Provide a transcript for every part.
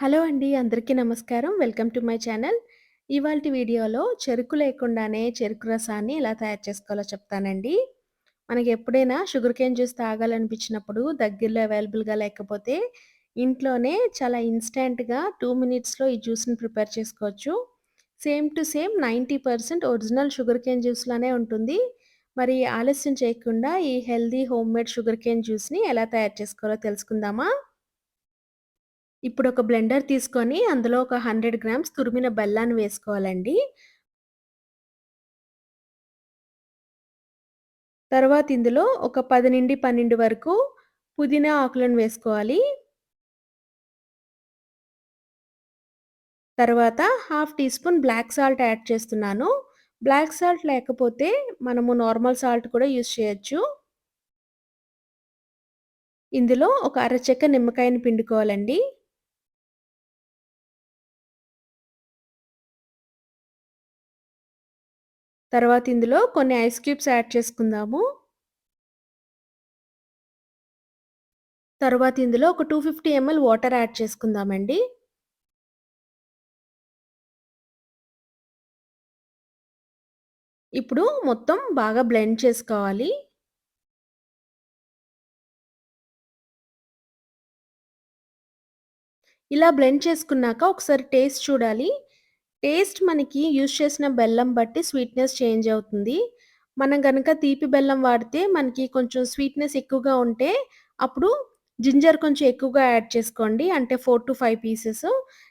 Hello అండి. అందరికీ నమస్కారం. Welcome to my channel. ఇవాల్టి వీడియోలో చెరుకు లేకుండానే చెరుకు రసాన్ని ఎలా తయారు చేసుకోవాలో చెప్తానండి. మనకెప్పుడైనా షుగర్‌కేన్ జ్యూస్ తాగాలనిపించినప్పుడు దగ్గరలో అవైలబుల్‌గా లేకపోతే ఇంట్లోనే చాలా ఇన్‌స్టాంట్‌గా 2 మినిట్స్‌లో ఈ జ్యూస్‌ని ప్రిపేర్ చేసుకోవచ్చు. Same to same 90% original sugarcane juice లానే ఉంటుంది. మరి ఆలస్యం చేయకుండా ఈ హెల్తీ హోమ్‌మేడ్ షుగర్‌కేన్ జ్యూస్‌ని ఎలా తయారు చేసుకోవాలో తెలుసుకుందామా? ఇప్పుడొక బ్లెండర్ తీసుకొని అందులో ఒక 100 గ్రామ్స్ తురిమిన బెల్లాన్ని వేసుకోవాలండి. తర్వాత ఇందులో ఒక 10-12 వరకు పుదీనా ఆకులను వేసుకోవాలి. తర్వాత half teaspoon black salt add చేస్తున్నాను. బ్లాక్ సాల్ట్ లేకపోతే మనము నార్మల్ సాల్ట్ కూడా యూజ్ చేయొచ్చు. ఇందులో ఒక అరచెక్క నిమ్మకాయని పిండుకోవాలండి. తర్వాత ఇందులో కొన్ని ఐస్ క్యూబ్స్ యాడ్ చేసుకుందాము. తర్వాత ఇందులో ఒక 250 ఎంఎల్ వాటర్ యాడ్ చేసుకుందామండి. ఇప్పుడు మొత్తం బాగా బ్లెండ్ చేసుకోవాలి. ఇలా బ్లెండ్ చేసుకున్నాక ఒకసారి టేస్ట్ చూడాలి. టేస్ట్ మనకి యూజ్ చేసిన బెల్లం బట్టి స్వీట్‌నెస్ చేంజ్ అవుతుంది. మనం గనక తీపి బెల్లం వాడితే మనకి కొంచెం స్వీట్‌నెస్ ఎక్కువగా ఉంటే, అప్పుడు జింజర్ కొంచెం ఎక్కువగా యాడ్ చేసుకోండి. అంటే 4-5 పీసెస్.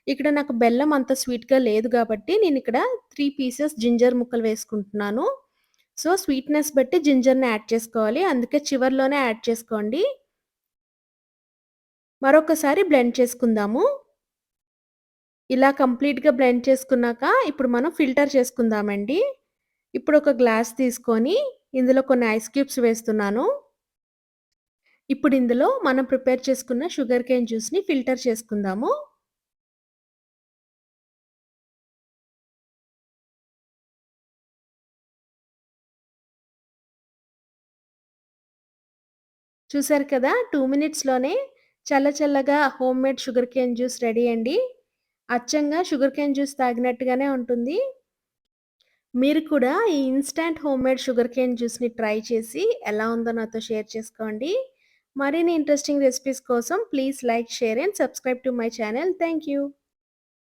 ఇక్కడ నాకు బెల్లం అంత స్వీట్‌గా లేదు గాబట్టి నేనిక్కడ 3 పీసెస్ జింజర్ ముక్కలు వేసుకుంటున్నాను. సో, స్వీట్‌నెస్ బట్టి జింజర్‌ని యాడ్ చేసుకోవాలి. అందుకే చివర్లోనే యాడ్ చేసుకోండి. మరొకసారి బ్లెండ్ చేసుకుందాము. ఇలా కంప్లీట్‌గా బ్లెండ్ చేసుకున్నాక, ఇప్పుడు మనం ఫిల్టర్ చేసుకుందామండి. ఇప్పుడు ఒక గ్లాస్ తీసుకొని, ఇందులో కొన్ని ఐస్ క్యూబ్స్ వేస్తున్నాను. ఇప్పుడు ఇందులో మనం ప్రిపేర్ చేసుకున్న షుగర్ కేన్ జ్యూస్‌ని ఫిల్టర్ చేసుకుందాము. చూసారు కదా! 2 మినిట్స్‌లోనే చల్ల చల్లగా homemade sugar cane juice ready అండి. అచ్చంగా షుగర్ కేన్ జ్యూస్ తాగినట్టుగానే ఉంటుంది. మీరు కూడా ఈ ఇన్‌స్టాంట్ హోమ్‌మేడ్ షుగర్‌కేన్ జ్యూస్‌ని ట్రై చేసి ఎలా ఉందో నాతో షేర్ చేసుకోండి. మరిన్ని ఇంట్రెస్టింగ్ రెసిపీస్ కోసం please like, share and subscribe to my channel. Thank you.